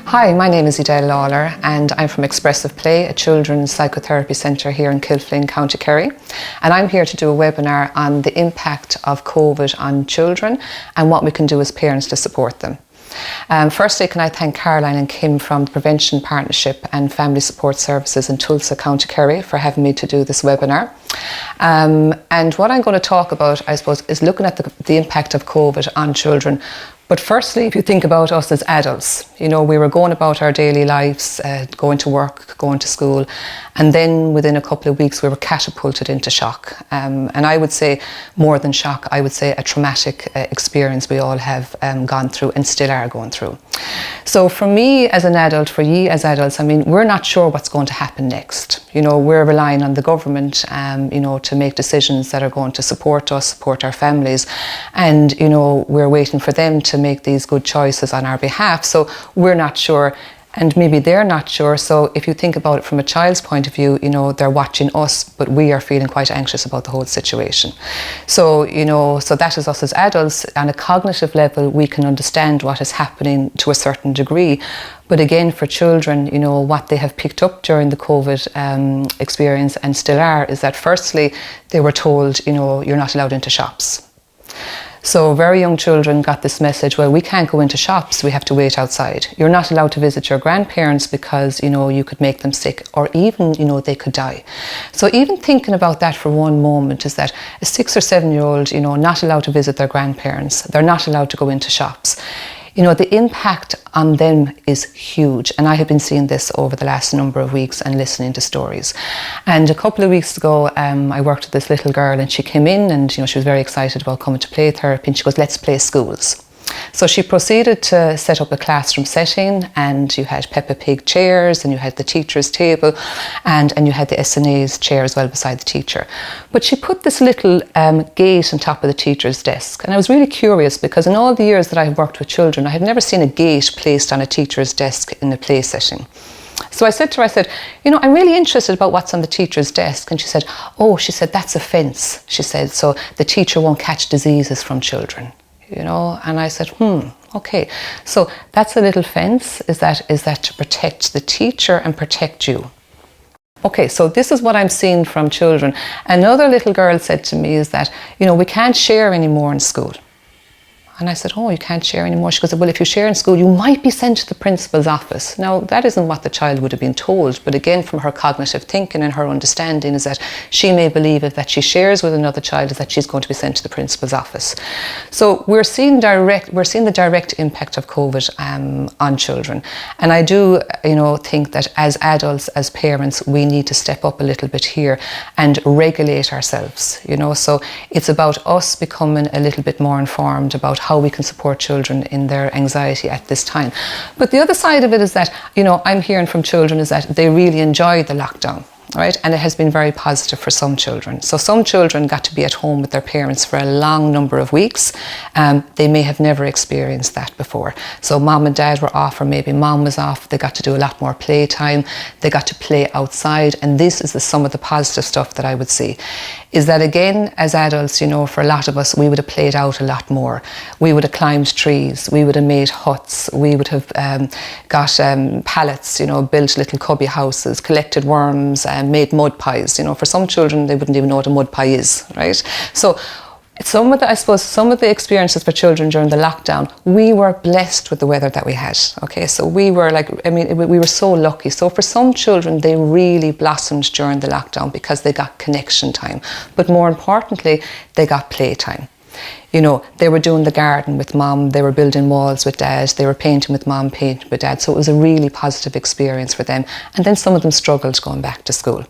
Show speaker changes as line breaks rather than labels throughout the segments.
Hi, my name is Edel Lawlor and I'm from Expressive Play, a children's psychotherapy centre here in Kilflyn, County Kerry. And I'm here to do a webinar on the impact of COVID on children and what we can do as parents to support them. Firstly, can I thank Caroline and Kim from the Prevention Partnership and Family Support Services in Tulsa, County Kerry, for having me to do this webinar. And what I'm going to talk about, I suppose, is looking at the impact of COVID on children. But firstly, if you think about us as adults, you know, we were going about our daily lives, going to work, going to school, and then within a couple of weeks we were catapulted into shock. And I would say more than shock, I would say a traumatic experience we all have gone through and still are going through. So for me as an adult, for ye as adults, I mean, we're not sure what's going to happen next. You know, we're relying on the government, you know, to make decisions that are going to support us, support our families. And, you know, we're waiting for them to make these good choices on our behalf. So we're not sure, and maybe they're not sure. So if you think about it from a child's point of view, you know, they're watching us, but we are feeling quite anxious about the whole situation. So, you know, so that is us as adults. On a cognitive level, we can understand what is happening to a certain degree. But again, for children, you know, what they have picked up during the COVID experience and still are, is that firstly, they were told, you know, you're not allowed into shops. So very young children got this message, well, we can't go into shops, we have to wait outside. You're not allowed to visit your grandparents because, you know, you could make them sick, or even, you know, they could die. So even thinking about that for one moment, is that a 6 or 7 year old, you know, not allowed to visit their grandparents, they're not allowed to go into shops. You know, the impact on them is huge. And I have been seeing this over the last number of weeks and listening to stories. And a couple of weeks ago, I worked with this little girl and she came in and, you know, she was very excited about coming to play therapy, and she goes, let's play schools. So she proceeded to set up a classroom setting, and you had Peppa Pig chairs, and you had the teacher's table, and you had the SNA's chair as well beside the teacher. But she put this little gate on top of the teacher's desk. And I was really curious, because in all the years that I've worked with children, I had never seen a gate placed on a teacher's desk in a play setting. So I said to her, I said, you know, I'm really interested about what's on the teacher's desk. And she said, oh, she said, that's a fence. She said, so the teacher won't catch diseases from children. You know, and I said, okay. So that's a little fence. Is that to protect the teacher and protect you? Okay, so this is what I'm seeing from children. Another little girl said to me is that, you know, we can't share anymore in school. And I said, oh, you can't share anymore? She goes, well, if you share in school, you might be sent to the principal's office. Now, that isn't what the child would have been told. But again, from her cognitive thinking and her understanding, is that she may believe if that she shares with another child, is that she's going to be sent to the principal's office. So we're seeing the direct impact of COVID on children. And I do, you know, think that as adults, as parents, we need to step up a little bit here and regulate ourselves, you know. So it's about us becoming a little bit more informed about how we can support children in their anxiety at this time. But the other side of it is that, you know, I'm hearing from children is that they really enjoyed the lockdown. Right? And it has been very positive for some children. So some children got to be at home with their parents for a long number of weeks. They may have never experienced that before. So mom and dad were off, or maybe mom was off. They got to do a lot more playtime. They got to play outside. And this is some of the positive stuff that I would see. Is that again, as adults, you know, for a lot of us, we would have played out a lot more. We would have climbed trees. We would have made huts. We would have got pallets, you know, built little cubby houses, collected worms, made mud pies. You know, for some children, they wouldn't even know what a mud pie is, right? So some of the experiences for children during the lockdown, we were blessed with the weather that we had. Okay, so we were we were so lucky. So for some children, they really blossomed during the lockdown because they got connection time. But more importantly, they got playtime. You know, they were doing the garden with mom, they were building walls with dad, they were painting with mom, painting with dad. So it was a really positive experience for them. And then some of them struggled going back to school.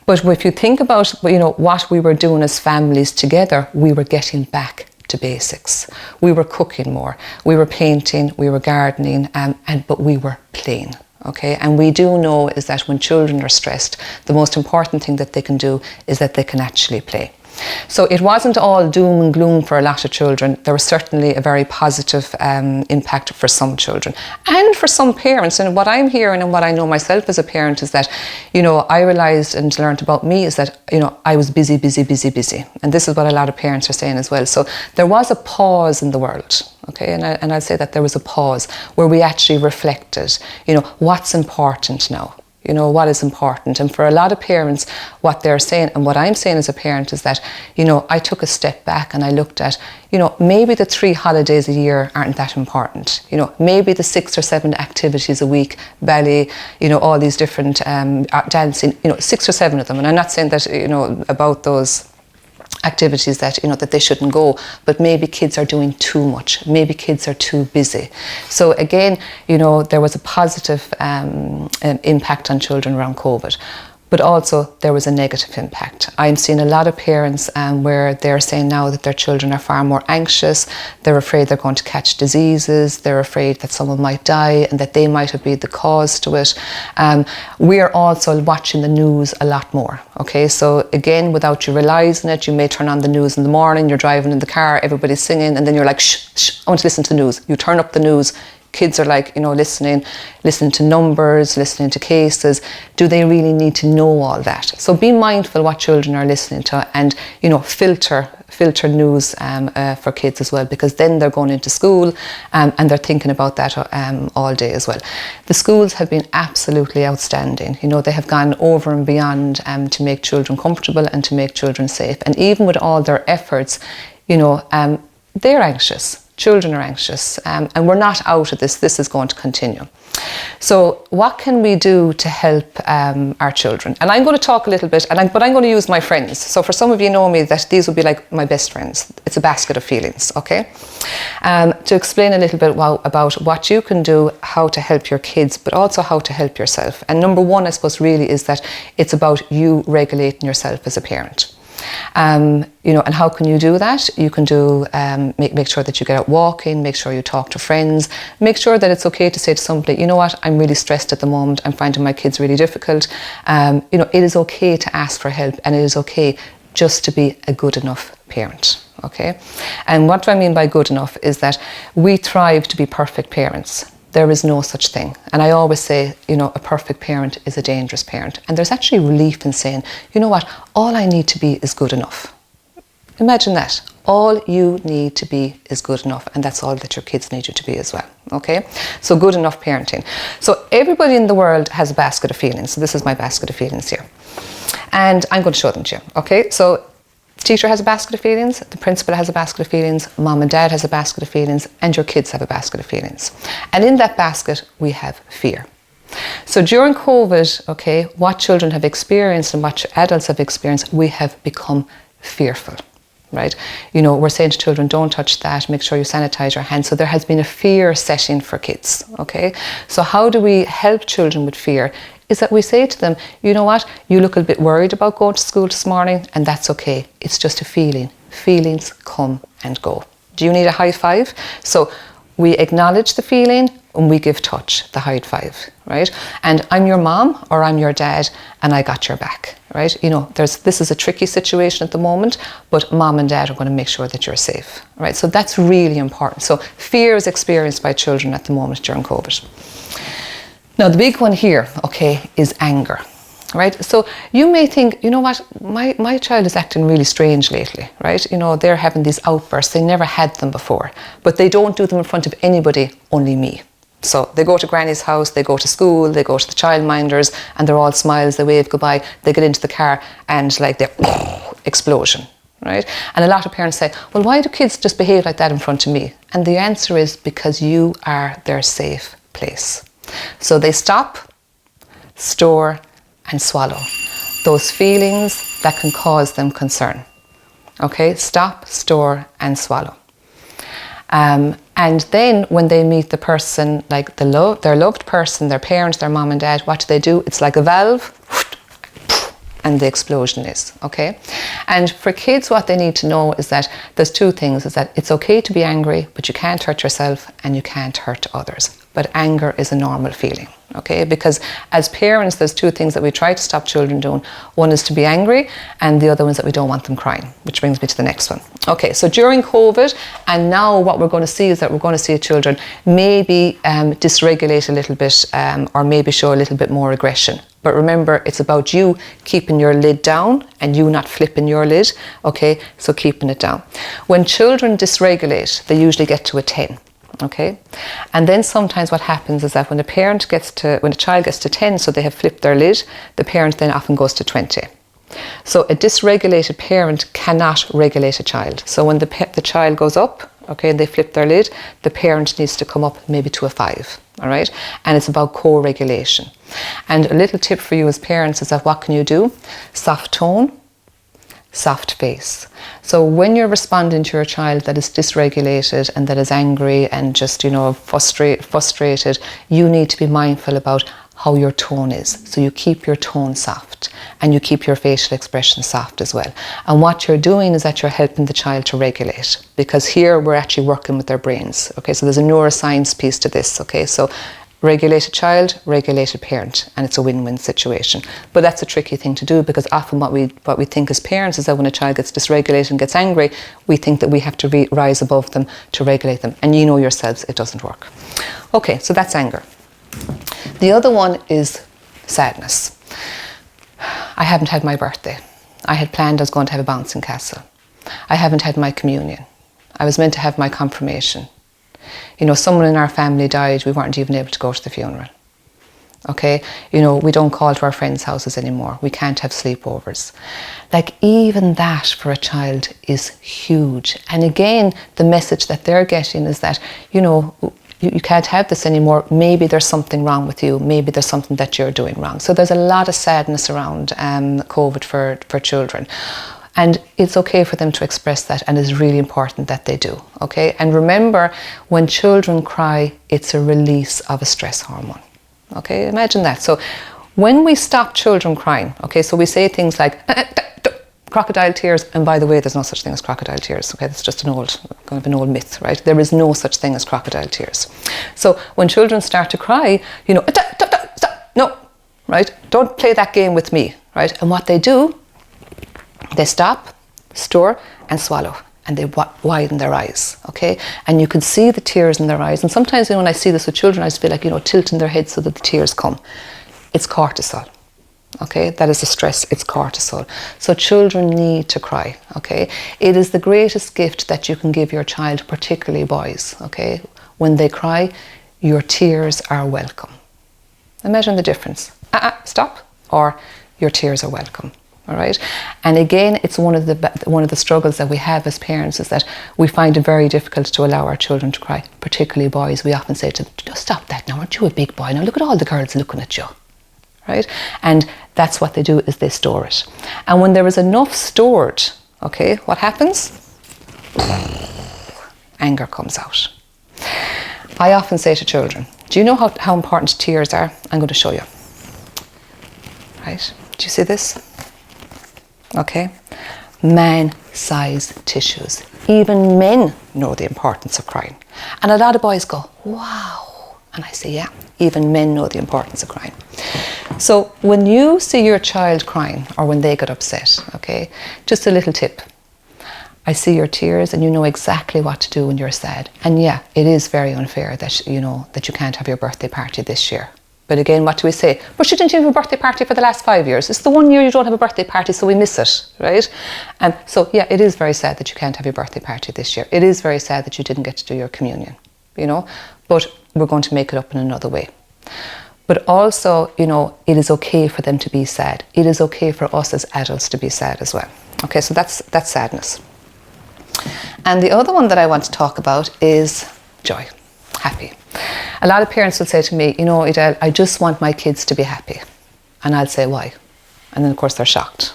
But if you think about, you know, what we were doing as families together, we were getting back to basics. We were cooking more, we were painting, we were gardening, but we were playing. Okay, and we do know is that when children are stressed, the most important thing that they can do is that they can actually play. So it wasn't all doom and gloom for a lot of children. There was certainly a very positive impact for some children and for some parents. And what I'm hearing and what I know myself as a parent is that, I realised and learned about me is that, I was busy. And this is what a lot of parents are saying as well. So there was a pause in the world. Okay, and I'll say that there was a pause where we actually reflected, what's important now? What is important? And for a lot of parents, what they're saying, and what I'm saying as a parent is that, I took a step back and I looked at, maybe the 3 holidays a year aren't that important. Maybe the 6 or 7 activities a week, ballet, all these different dancing, 6 or 7 of them. And I'm not saying that, about those activities that that they shouldn't go, but maybe kids are doing too much, maybe kids are too busy. So again, there was a positive impact on children around COVID, but also there was a negative impact. I'm seeing a lot of parents where they're saying now that their children are far more anxious. They're afraid they're going to catch diseases. They're afraid that someone might die and that they might have been the cause to it. We're also watching the news a lot more. Okay, so again, without you realising it, you may turn on the news in the morning, you're driving in the car, everybody's singing, and then you're like, shh, I want to listen to the news. You turn up the news. Kids are like, listening to numbers, listening to cases. Do they really need to know all that? So be mindful what children are listening to, and filter news for kids as well, because then they're going into school and they're thinking about that all day as well. The schools have been absolutely outstanding. They have gone over and beyond to make children comfortable and to make children safe. And even with all their efforts, they're anxious. Children are anxious, and we're not out of this. This is going to continue. So what can we do to help our children? And I'm going to talk a little bit, but I'm going to use my friends. So for some of you know me, that these would be like my best friends. It's a basket of feelings, okay? To explain a little bit about what you can do, how to help your kids, but also how to help yourself. And number one, I suppose, really is that it's about you regulating yourself as a parent. And how can you do that? You can do make sure that you get out walking, make sure you talk to friends, make sure that it's okay to say to somebody, you know what, I'm really stressed at the moment, I'm finding my kids really difficult. It is okay to ask for help, and it is okay just to be a good enough parent. Okay, and what do I mean by good enough is that we thrive to be perfect parents. There is no such thing. And I always say, a perfect parent is a dangerous parent. And there's actually relief in saying, you know what, all I need to be is good enough. Imagine that. All you need to be is good enough, and that's all that your kids need you to be as well. Okay? So good enough parenting. So everybody in the world has a basket of feelings. So this is my basket of feelings here. And I'm going to show them to you. Okay? So the teacher has a basket of feelings, the principal has a basket of feelings, mom and dad has a basket of feelings, and your kids have a basket of feelings. And in that basket, we have fear. So during COVID, okay, what children have experienced and what adults have experienced, we have become fearful, right? We're saying to children, don't touch that, make sure you sanitize your hands. So there has been a fear setting for kids, okay? So how do we help children with fear? Is that we say to them, you know what, you look a bit worried about going to school this morning, and that's okay. It's just a feeling. Feelings come and go. Do you need a high five? So we acknowledge the feeling and we give touch, the high five, right? And I'm your mom or I'm your dad and I got your back, right? This is a tricky situation at the moment, but mom and dad are going to make sure that you're safe, right? So that's really important. So fear is experienced by children at the moment during COVID. Now, the big one here, okay, is anger, right? So you may think, you know what, my child is acting really strange lately, right? They're having these outbursts. They never had them before, but they don't do them in front of anybody, only me. So they go to granny's house, they go to school, they go to the childminders, and they're all smiles, they wave goodbye, they get into the car, and like they're explosion, right? And a lot of parents say, well, why do kids just behave like that in front of me? And the answer is because you are their safe place. So they stop, store, and swallow those feelings that can cause them concern. Okay, stop, store, and swallow. And then when they meet the person, like their loved person, their parents, their mom and dad, what do? It's like a valve. and the explosion is, okay? And for kids, what they need to know is that there's two things, is that it's okay to be angry, but you can't hurt yourself and you can't hurt others. But anger is a normal feeling, okay? Because as parents, there's two things that we try to stop children doing. One is to be angry, and the other one is that we don't want them crying, which brings me to the next one. Okay, so during COVID, and now what we're going to see is that we're going to see children maybe dysregulate a little bit, or maybe show a little bit more aggression. But remember, it's about you keeping your lid down and you not flipping your lid, okay? So keeping it down. When children dysregulate, they usually get to a 10. Okay, and then sometimes what happens is that when a child gets to 10, so they have flipped their lid, the parent then often goes to 20. So a dysregulated parent cannot regulate a child. So when the child goes up, okay, and they flip their lid, the parent needs to come up maybe to a 5. All right, and it's about co-regulation. And a little tip for you as parents is that what can you do? Soft tone, soft face. So when you're responding to your child that is dysregulated and that is angry and just, frustrated, you need to be mindful about how your tone is. So you keep your tone soft and you keep your facial expression soft as well. And what you're doing is that you're helping the child to regulate, because here we're actually working with their brains. Okay, so there's a neuroscience piece to this. Okay, so regulated child, regulated parent, and it's a win-win situation. But that's a tricky thing to do, because often what we think as parents is that when a child gets dysregulated and gets angry, we think that we have to rise above them to regulate them. And you know yourselves, it doesn't work. Okay, so that's anger. The other one is sadness. I haven't had my birthday. I had planned I was going to have a bouncing castle. I haven't had my communion. I was meant to have my confirmation. Someone in our family died, we weren't even able to go to the funeral. Okay, we don't call to our friends' houses anymore. We can't have sleepovers. Like, even that for a child is huge. And again, the message that they're getting is that, you can't have this anymore. Maybe there's something wrong with you. Maybe there's something that you're doing wrong. So there's a lot of sadness around COVID for children. And it's okay for them to express that, and it's really important that they do, okay? And remember, when children cry, it's a release of a stress hormone, okay? Imagine that. So when we stop children crying, okay, so we say things like, crocodile tears, and by the way, there's no such thing as crocodile tears, okay? That's just an old myth, right? There is no such thing as crocodile tears. So when children start to cry, stop, no, right? Don't play that game with me, right? And what they do, they stop, stir, and swallow, and they widen their eyes, okay? And you can see the tears in their eyes. And sometimes when I see this with children, I just feel like, tilting their heads so that the tears come. It's cortisol, okay? That is the stress, it's cortisol. So children need to cry, okay? It is the greatest gift that you can give your child, particularly boys, okay? When they cry, your tears are welcome. Imagine the difference. Stop, or your tears are welcome. All right, and again, it's one of the struggles that we have as parents, is that we find it very difficult to allow our children to cry, particularly boys. We often say to them, "Just stop that now, aren't you a big boy? Now look at all the girls looking at you," right? And that's what they do, is they store it. And when there is enough stored, okay, what happens? Anger comes out. I often say to children, do you know how important tears are? I'm going to show you. Right? Do you see this? Okay, man-sized tissues. Even men know the importance of crying. And a lot of boys go, wow. And I say, yeah, even men know the importance of crying. So when you see your child crying, or when they get upset, okay, just a little tip. I see your tears and you know exactly what to do when you're sad. And yeah, it is very unfair that that you can't have your birthday party this year. But again, what do we say? But you didn't have a birthday party for the last 5 years. It's the 1 year you don't have a birthday party, so we miss it, right? And so, yeah, it is very sad that you can't have your birthday party this year. It is very sad that you didn't get to do your communion, but we're going to make it up in another way. But also, it is okay for them to be sad. It is okay for us as adults to be sad as well. Okay, so that's sadness. And the other one that I want to talk about is joy, happy. A lot of parents will say to me, Edel, I just want my kids to be happy. And I'll say, why? And then of course they're shocked.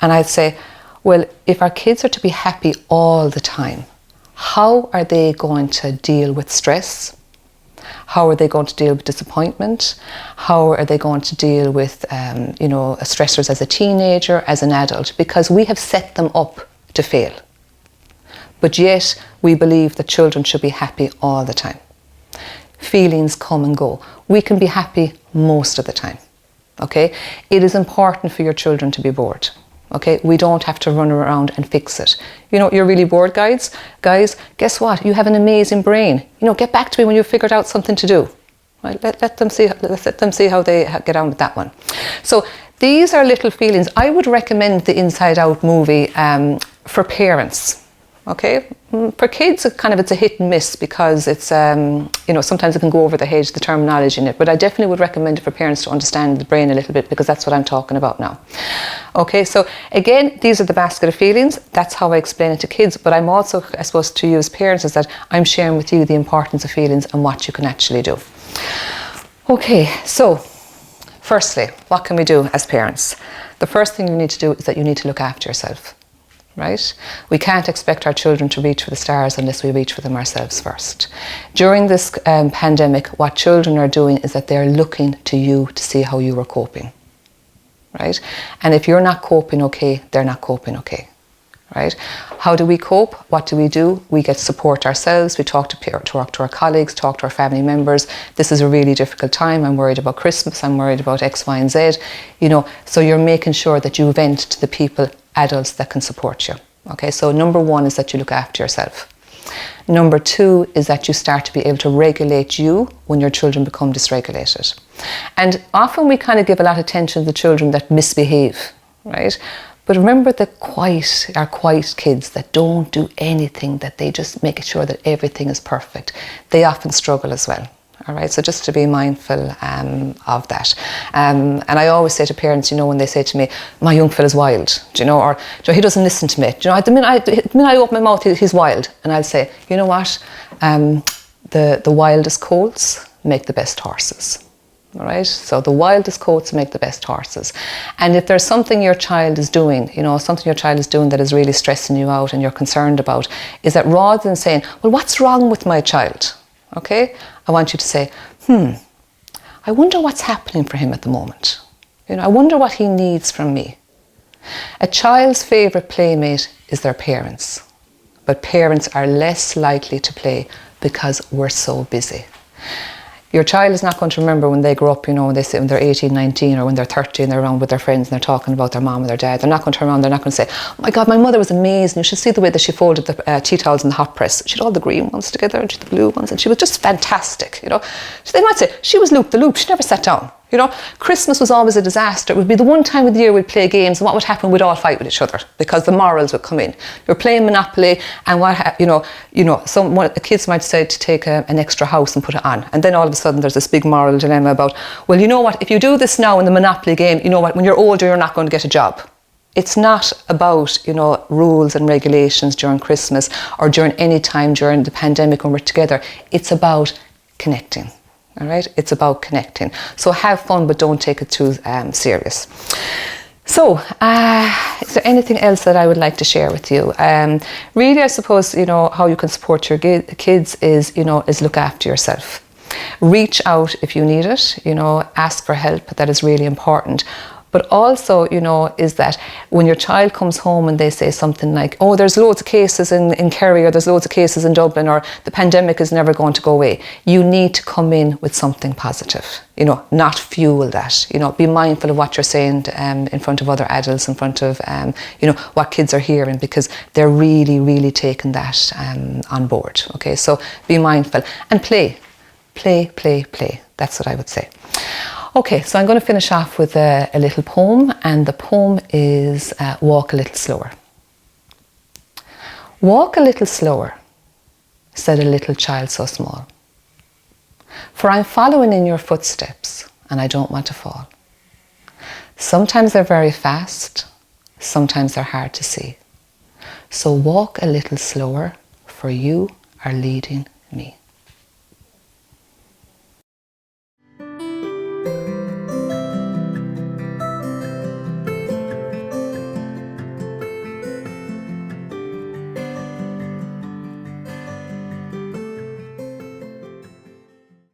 And I'd say, well, if our kids are to be happy all the time, how are they going to deal with stress? How are they going to deal with disappointment? How are they going to deal with, stressors as a teenager, as an adult? Because we have set them up to fail. But yet we believe that children should be happy all the time. Feelings come and go. We can be happy most of the time. Okay? It is important for your children to be bored. Okay? We don't have to run around and fix it. You're really bored, guys. Guys, guess what? You have an amazing brain. Get back to me when you've figured out something to do. Right? Let them see how they get on with that one. So these are little feelings. I would recommend the Inside Out movie for parents. Okay, for kids, it's a hit and miss because it's, sometimes it can go over the head, the terminology in it. But I definitely would recommend it for parents to understand the brain a little bit, because that's what I'm talking about now. Okay, so again, these are the basket of feelings. That's how I explain it to kids. But I'm also, I suppose, to you as parents, is that I'm sharing with you the importance of feelings and what you can actually do. Okay, so firstly, what can we do as parents? The first thing you need to do is that you need to look after yourself. Right? We can't expect our children to reach for the stars unless we reach for them ourselves first. During this pandemic, what children are doing is that they're looking to you to see how you are coping. Right? And if you're not coping okay, they're not coping okay. Right? How do we cope? What do? We get support ourselves. We talk to our colleagues, talk to our family members. This is a really difficult time. I'm worried about Christmas. I'm worried about X, Y, and Z. So you're making sure that you vent to the people, adults that can support you. Okay, so number one is that you look after yourself. Number two is that you start to be able to regulate you when your children become dysregulated. And often we give a lot of attention to the children that misbehave, right? But remember the quiet kids that don't do anything, that they just make sure that everything is perfect. They often struggle as well. All right, so just to be mindful of that. And I always say to parents, when they say to me, my young fella's wild, or he doesn't listen to me. The minute I open my mouth, he's wild. And I'll say, you know what? The wildest colts make the best horses. All right, so the wildest colts make the best horses. And if there's something your child is doing, that is really stressing you out and you're concerned about, is that rather than saying, well, what's wrong with my child? Okay, I want you to say, I wonder what's happening for him at the moment. I wonder what he needs from me. A child's favourite playmate is their parents, but parents are less likely to play because we're so busy. Your child is not going to remember when they grow up, when they're 18, 19, or when they're 30 and they're around with their friends and they're talking about their mom and their dad. They're not going to turn around, they're not going to say, oh my God, my mother was amazing. You should see the way that she folded the tea towels in the hot press. She had all the green ones together and she had the blue ones, and she was just fantastic, So they might say, she was loop the loop, she never sat down. Christmas was always a disaster. It would be the one time of the year we'd play games, and what would happen? We'd all fight with each other because the morals would come in. You're playing Monopoly, and the kids might decide to take an extra house and put it on, and then all of a sudden there's this big moral dilemma about, well, you know what? If you do this now in the Monopoly game, you know what? When you're older, you're not going to get a job. It's not about, rules and regulations during Christmas or during any time during the pandemic when we're together. It's about connecting. All right, it's about connecting. So have fun, but don't take it too serious. So, is there anything else that I would like to share with you? Really, I suppose, how you can support your kids is look after yourself. Reach out if you need it, ask for help. That is really important. But also, is that when your child comes home and they say something like, oh, there's loads of cases in Kerry, or there's loads of cases in Dublin, or the pandemic is never going to go away. You need to come in with something positive, not fuel that. Be mindful of what you're saying in front of other adults, in front of, what kids are hearing, because they're really, really taking that on board. Okay, so be mindful and play. That's what I would say. Okay, so I'm going to finish off with a little poem, and the poem is Walk a Little Slower. Walk a little slower, said a little child so small, for I'm following in your footsteps and I don't want to fall. Sometimes they're very fast, sometimes they're hard to see. So walk a little slower, for you are leading me.